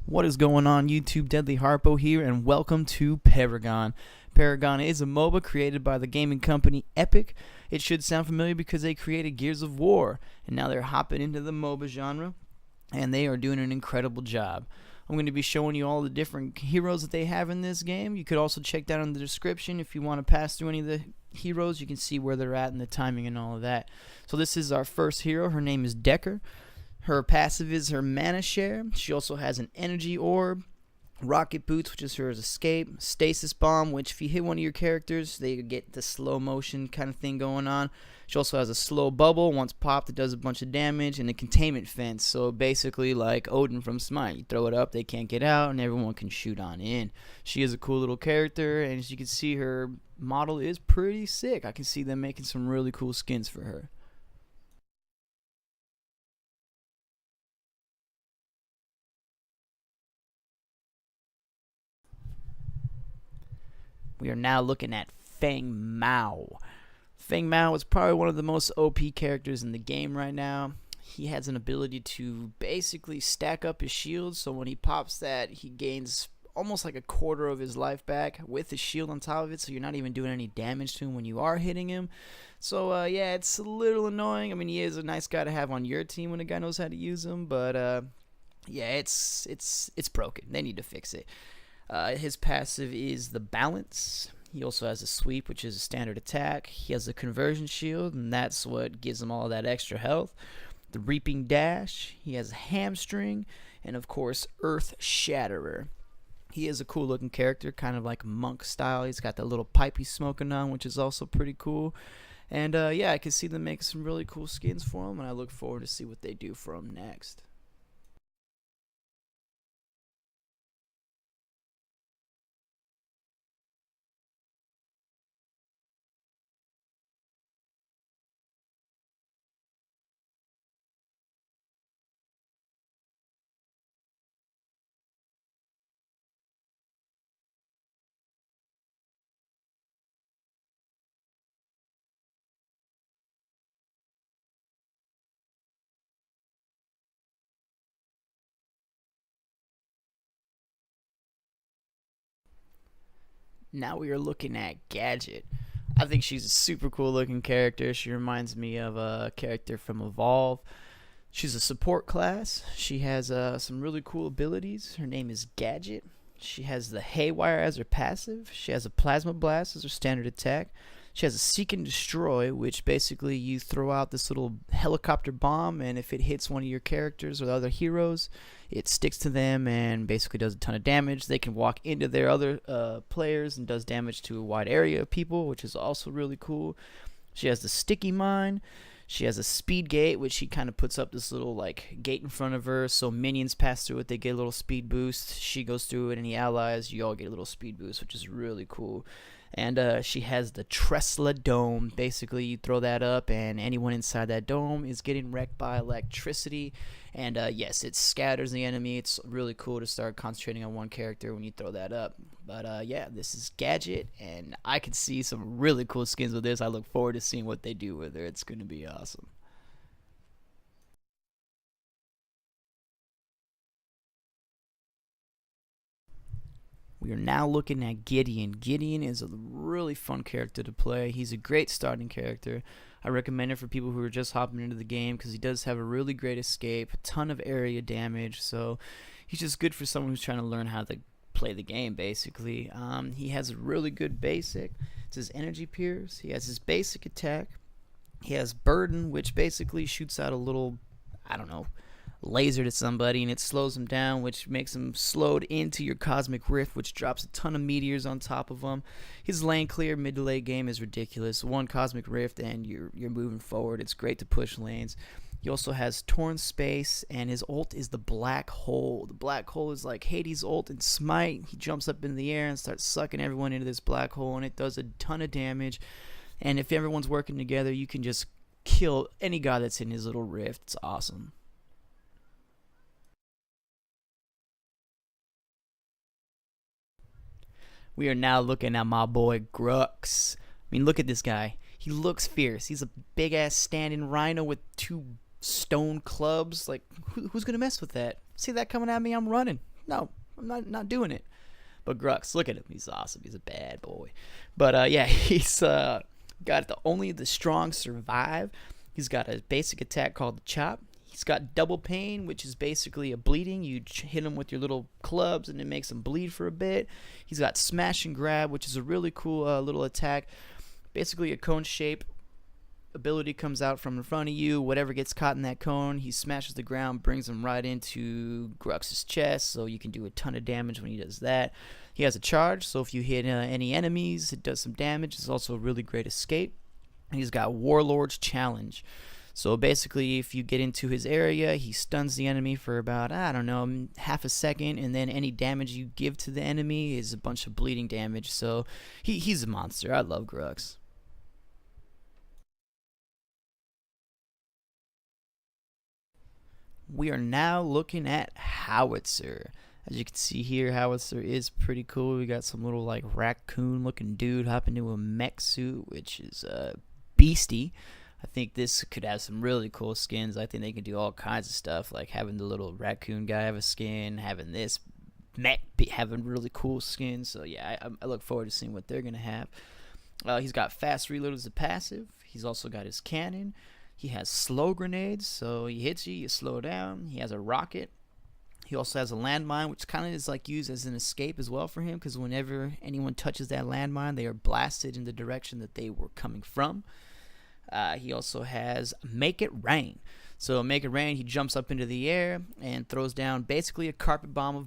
What is going on YouTube? Deadly Harpo here, and welcome to Paragon. Paragon is a MOBA created by the gaming company Epic. It should sound familiar because they created Gears of War, and now they're hopping into the MOBA genre, and they are doing an incredible job. I'm going to be showing you all the different heroes that they have in this game. You could also check that in the description if you want to pass through any of the heroes. You can see where they're at and the timing and all of that. So this is our first hero. Her name is Dekker. Her passive is her mana share. She also has an energy orb, rocket boots, which is her escape, stasis bomb, which if you hit one of your characters, they get the slow motion kind of thing going on. She also has a slow bubble. Once popped, it does a bunch of damage, and a containment fence. So basically like Odin from Smite. You throw it up, they can't get out, and everyone can shoot on in. She is a cool little character, and as you can see, her model is pretty sick. I can see them making some really cool skins for her. We are now looking at Feng Mao. Feng Mao is probably one of the most OP characters in the game right now. He has an ability to basically stack up his shield, so when he pops that, he gains almost like a quarter of his life back with his shield on top of it, so you're not even doing any damage to him when you are hitting him. So yeah, it's a little annoying. I mean, he is a nice guy to have on your team when a guy knows how to use him, but yeah, it's broken. They need to fix it. His passive is the balance. He also has a sweep, which is a standard attack. He has a conversion shield, and that's what gives him all that extra health. The reaping dash. He has a hamstring, and of course, earth shatterer. He is a cool looking character, kind of like monk style. He's got that little pipe he's smoking on, which is also pretty cool. And yeah, I can see them making some really cool skins for him, and I look forward to see what they do for him next. Now we are looking at Gadget. I think she's a super cool looking character. She reminds me of a character from Evolve. She's a support class. She has some really cool abilities. Her name is Gadget. She has the Haywire as her passive. She has a Plasma Blast as her standard attack. She has a Seek and Destroy, which basically you throw out this little helicopter bomb, and if it hits one of your characters or the other heroes, it sticks to them and basically does a ton of damage. They can walk into their other players and does damage to a wide area of people, which is also really cool. She has the Sticky Mine. She has a speed gate, which she kind of puts up this little like gate in front of her, so minions pass through it, they get a little speed boost. She goes through it, any allies, you all get a little speed boost, which is really cool. And she has the Tesla Dome. Basically, you throw that up, and anyone inside that dome is getting wrecked by electricity. And yes, it scatters the enemy. It's really cool to start concentrating on one character when you throw that up. But yeah, this is Gadget, and I can see some really cool skins with this. I look forward to seeing what they do with her. It's going to be awesome. We are now looking at Gideon. Gideon is a really fun character to play. He's a great starting character. I recommend it for people who are just hopping into the game because he does have a really great escape, a ton of area damage, so he's just good for someone who's trying to learn how to play the game, basically. He has a really good basic. It's his energy pierce. He has his basic attack. He has burden, which basically shoots out a little, I don't know, lasered at somebody, and it slows them down, which makes them slowed into your cosmic rift, which drops a ton of meteors on top of them. His lane clear mid to late game is ridiculous. One cosmic rift and you're moving forward. It's great to push lanes. He also has torn space, and his ult is the black hole. The black hole is like Hades' ult in Smite. He jumps up in the air and starts sucking everyone into this black hole, and it does a ton of damage. And if everyone's working together, you can just kill any guy that's in his little rift. It's awesome. We are now looking at my boy Grux. I mean, look at this guy. He looks fierce. He's a big ass standing rhino with two stone clubs. Like, who's gonna mess with that? See that coming at me? I'm running. no, I'm not doing it. But Grux, look at him. He's awesome. He's a bad boy. But yeah, he's got only the strong survive. He's got a basic attack called the Chop. He's got double pain, which is basically a bleeding. You hit him with your little clubs, and it makes him bleed for a bit. He's got Smash and Grab, which is a really cool little attack. Basically a cone shape. Ability comes out from in front of you. Whatever gets caught in that cone, he smashes the ground, brings him right into Grux's chest, so you can do a ton of damage when he does that. He has a charge, so if you hit any enemies, it does some damage. It's also a really great escape. And he's got Warlord's Challenge. So basically, if you get into his area, he stuns the enemy for about, I don't know, half a second, and then any damage you give to the enemy is a bunch of bleeding damage. So he's a monster. I love Grux. We are now looking at Howitzer. As you can see here, Howitzer is pretty cool. We got some little like raccoon looking dude hopping into a mech suit, which is beastie. I think this could have some really cool skins. I think they can do all kinds of stuff, like having the little raccoon guy have a skin, having this mech having really cool skins. So yeah, I look forward to seeing what they're gonna have. He's got fast reload as a passive. He's also got his cannon. He has slow grenades, so he hits you, you slow down. He has a rocket. He also has a landmine, which kind of is like used as an escape as well for him, because whenever anyone touches that landmine, they are blasted in the direction that they were coming from. He also has Make It Rain. So Make It Rain, he jumps up into the air and throws down basically a carpet bomb of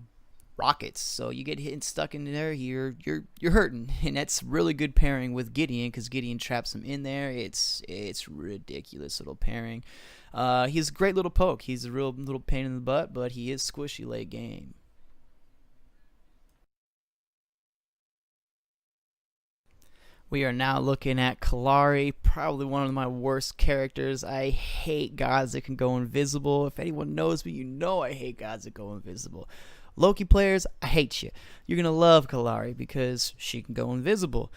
rockets. So you get hit and stuck in there, you're hurting, and that's really good pairing with Gideon, because Gideon traps him in there. It's ridiculous little pairing. He's a great little poke. He's a real little pain in the butt, but he is squishy late game. We are now looking at Kallari, probably one of my worst characters. I hate gods that can go invisible. If anyone knows me, you know I hate gods that go invisible. Loki players, I hate you. You're going to love Kallari because she can go invisible.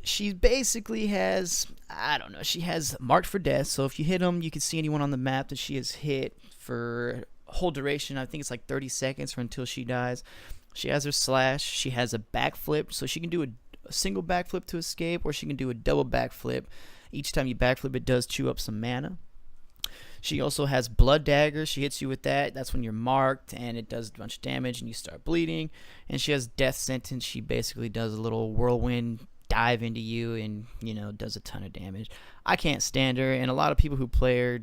She basically has, I don't know, she has marked for death. So if you hit them, you can see anyone on the map that she has hit for whole duration. I think it's like 30 seconds or until she dies. She has her slash. She has a backflip, so she can do a single backflip to escape, or she can do a double backflip. Each time you backflip, it does chew up some mana. She also has Blood Dagger. She hits you with that. That's when you're marked, and it does a bunch of damage, and you start bleeding. And she has Death Sentence. She basically does a little whirlwind dive into you and, you know, does a ton of damage. I can't stand her, and a lot of people who play her,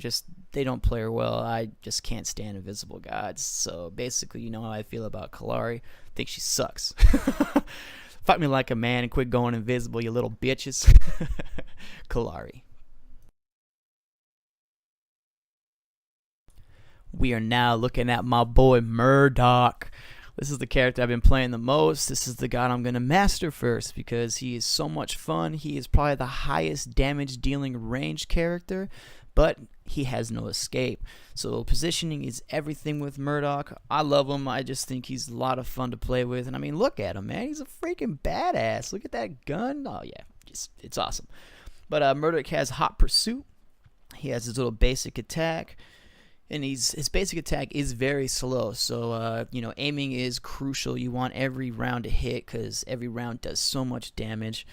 they don't play her well. I just can't stand invisible gods. So basically, you know how I feel about Kallari. I think she sucks. Fight me like a man and quit going invisible, you little bitches. Kallari. We are now looking at my boy Murdock. This is the character I've been playing the most. This is the god I'm going to master first because he is so much fun. He is probably the highest damage dealing ranged character, but he has no escape. So positioning is everything with Murdock. I love him. I just think he's a lot of fun to play with. And I mean, look at him, man. He's a freaking badass. Look at that gun. Oh, yeah. It's awesome. But Murdock has Hot Pursuit. He has his little basic attack. And his basic attack is very slow. So, you know, aiming is crucial. You want every round to hit because every round does so much damage.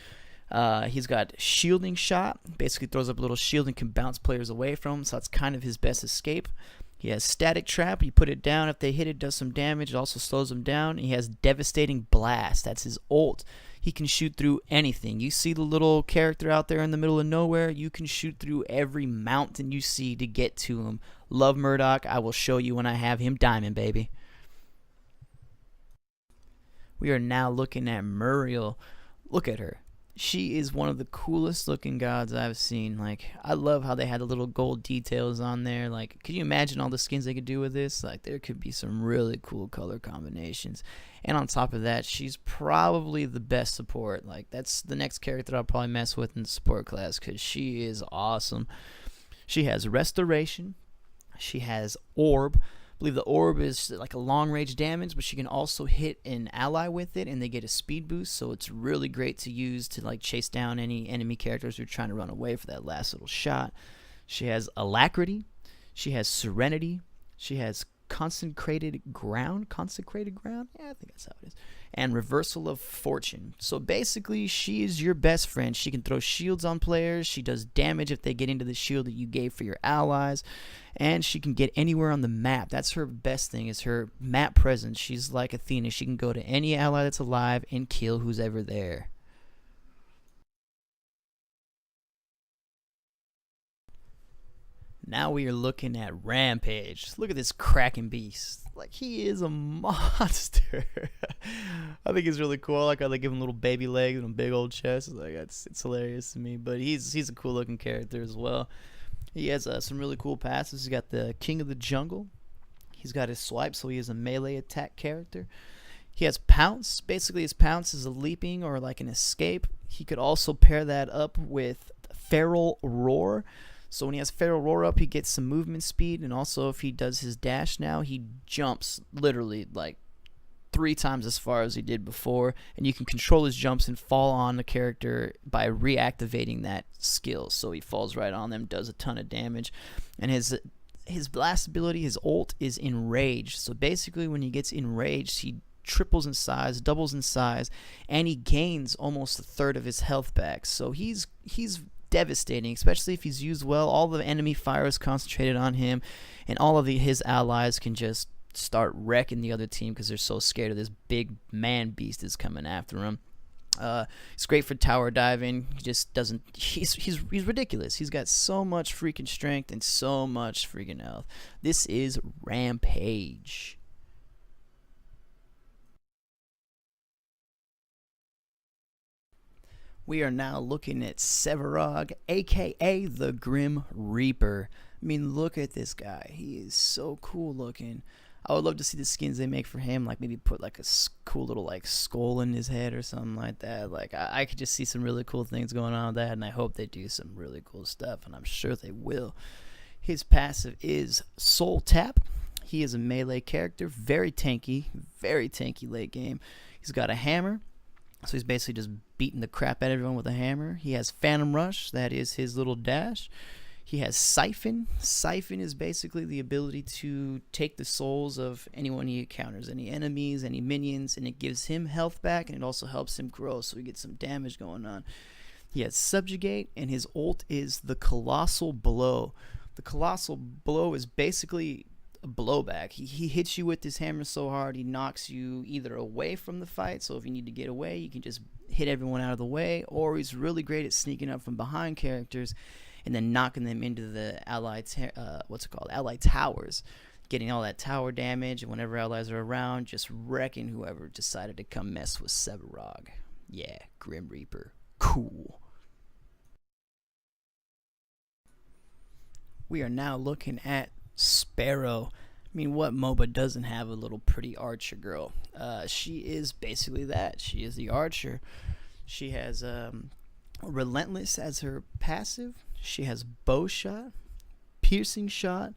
He's got Shielding Shot. Basically throws up a little shield and can bounce players away from him. So that's kind of his best escape. He has Static Trap. You put it down. If they hit it, does some damage. It also slows them down. He has Devastating Blast. That's his ult. He can shoot through anything. You see the little character out there in the middle of nowhere, you can shoot through every mountain you see to get to him. Love Murdock. I will show you when I have him diamond, baby. We are now looking at Muriel. Look at her. She is one of the coolest looking gods I've seen. Like, I love how they had the little gold details on there. Like, could you imagine all the skins they could do with this? Like, there could be some really cool color combinations. And on top of that, she's probably the best support. Like, that's the next character I'll probably mess with in the support class because she is awesome. She has Restoration. She has Orb. I believe the Orb is like a long range damage, but she can also hit an ally with it and they get a speed boost, so it's really great to use to like chase down any enemy characters who are trying to run away for that last little shot. She has Alacrity. She has Serenity. She has consecrated ground. Yeah, I think that's how it is. And reversal of fortune. So basically, she is your best friend. She can throw shields on players. She does damage if they get into the shield that you gave for your allies, and she can get anywhere on the map. That's her best thing, is her map presence. She's like Athena. She can go to any ally that's alive and kill who's ever there. Now we are looking at Rampage. Look at this cracking beast. Like, he is a monster. I think he's really cool. I like how they give him little baby legs and a big old chest. Like, it's hilarious to me. But he's a cool looking character as well. He has some really cool passes. He's got the King of the Jungle. He's got his swipe, so he is a melee attack character. He has pounce. Basically, his pounce is a leaping or like an escape. He could also pair that up with feral roar. So when he has feral roar up, he gets some movement speed, and also if he does his dash now, he jumps literally like 3 times as far as he did before, and you can control his jumps and fall on the character by reactivating that skill. So he falls right on them, does a ton of damage, and his blast ability, his ult, is enraged. So basically when he gets enraged, he triples in size, doubles in size, and he gains almost a third of his health back. So he's devastating, especially if he's used well. All the enemy fire is concentrated on him, and all of his allies can just start wrecking the other team because they're so scared of this big man beast that's coming after him. It's great for tower diving. He just doesn't. He's ridiculous. He's got so much freaking strength and so much freaking health. This is Rampage. We are now looking at Sevarog, aka the Grim Reaper. I mean, look at this guy. He is so cool looking. I would love to see the skins they make for him, like maybe put like a cool little like skull in his head or something like that. Like I could just see some really cool things going on with that, and I hope they do some really cool stuff, and I'm sure they will. His passive is Soul Tap. He is a melee character, very tanky late game. He's got a hammer. So he's basically just beating the crap out of everyone with a hammer. He has Phantom Rush. That is his little dash. He has Siphon. Siphon is basically the ability to take the souls of anyone he encounters, any enemies, any minions, and it gives him health back, and it also helps him grow, so he gets some damage going on. He has Subjugate, and his ult is the Colossal Blow. The Colossal Blow is basically a blowback. He hits you with this hammer so hard he knocks you either away from the fight, so if you need to get away you can just hit everyone out of the way, or he's really great at sneaking up from behind characters and then knocking them into the allied towers, getting all that tower damage, and whenever allies are around, just wrecking whoever decided to come mess with Sevarog. Yeah, Grim Reaper, cool. We are now looking at Sparrow. I mean, what MOBA doesn't have a little pretty archer girl? She is basically that. She is the archer. She has Relentless as her passive. She has Bow Shot, Piercing Shot,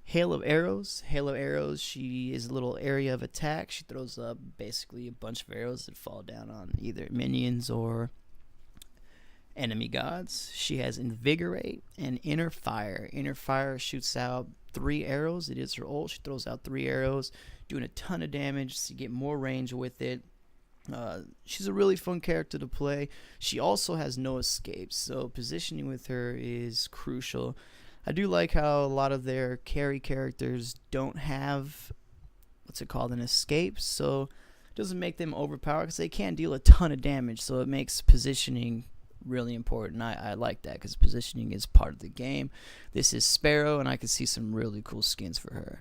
Hail of Arrows. Hail of Arrows, she is a little area of attack. She throws up basically a bunch of arrows that fall down on either minions or enemy gods. She has Invigorate and Inner Fire. Inner Fire shoots out 3 arrows. It is her ult. She throws out 3 arrows, doing a ton of damage, so you get more range with it. She's a really fun character to play. She also has no escapes, so positioning with her is crucial. I do like how a lot of their carry characters don't have an escape, so it doesn't make them overpowered because they can't deal a ton of damage, so it makes positioning really important. I like that because positioning is part of the game. This is Sparrow, and I can see some really cool skins for her.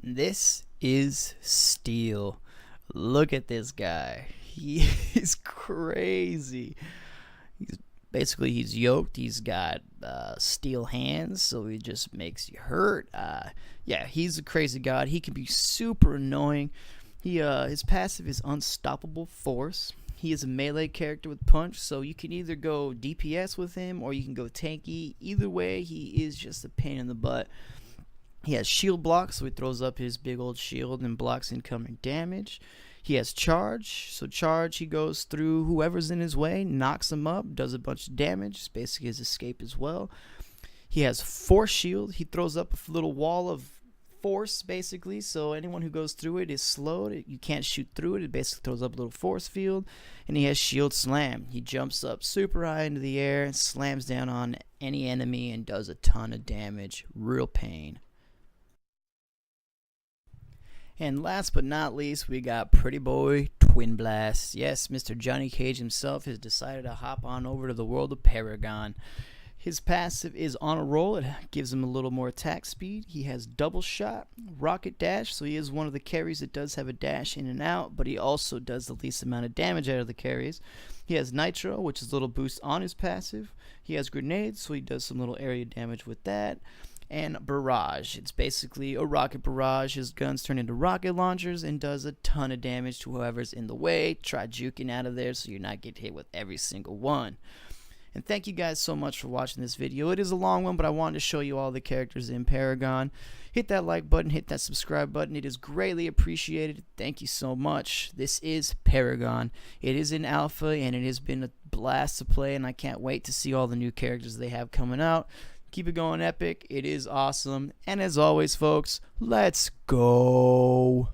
This is Steel. Look at this guy. He is crazy. He's yoked. He's got steel hands, so he just makes you hurt. Yeah, he's a crazy god. He can be super annoying. His passive is Unstoppable Force. He is a melee character with punch, so you can either go DPS with him or you can go tanky. Either way, he is just a pain in the butt. He has shield block, so he throws up his big old shield and blocks incoming damage. He has charge. So charge, he goes through whoever's in his way, knocks them up, does a bunch of damage. It's basically his escape as well. He has force shield. He throws up a little wall of force, basically, so anyone who goes through it is slowed. You can't shoot through it. It basically throws up a little force field. And he has shield slam. He jumps up super high into the air and slams down on any enemy and does a ton of damage. Real pain. And last but not least, we got pretty boy TwinBlaster. Yes, Mr. Johnny Cage himself has decided to hop on over to the world of Paragon. His passive is on a roll. It gives him a little more attack speed. He has double shot, rocket dash, so he is one of the carries that does have a dash in and out, but he also does the least amount of damage out of the carries. He has nitro, which is a little boost on his passive. He has grenades, so he does some little area damage with that. And barrage. It's basically a rocket barrage. His guns turn into rocket launchers and does a ton of damage to whoever's in the way. Try juking out of there so you're not getting hit with every single one. And thank you guys so much for watching this video. It is a long one, but I wanted to show you all the characters in Paragon. Hit that like button, hit that subscribe button. It is greatly appreciated. Thank you so much. This is Paragon. It is in alpha, and it has been a blast to play, and I can't wait to see all the new characters they have coming out. Keep it going epic. It is awesome. And as always, folks, let's go.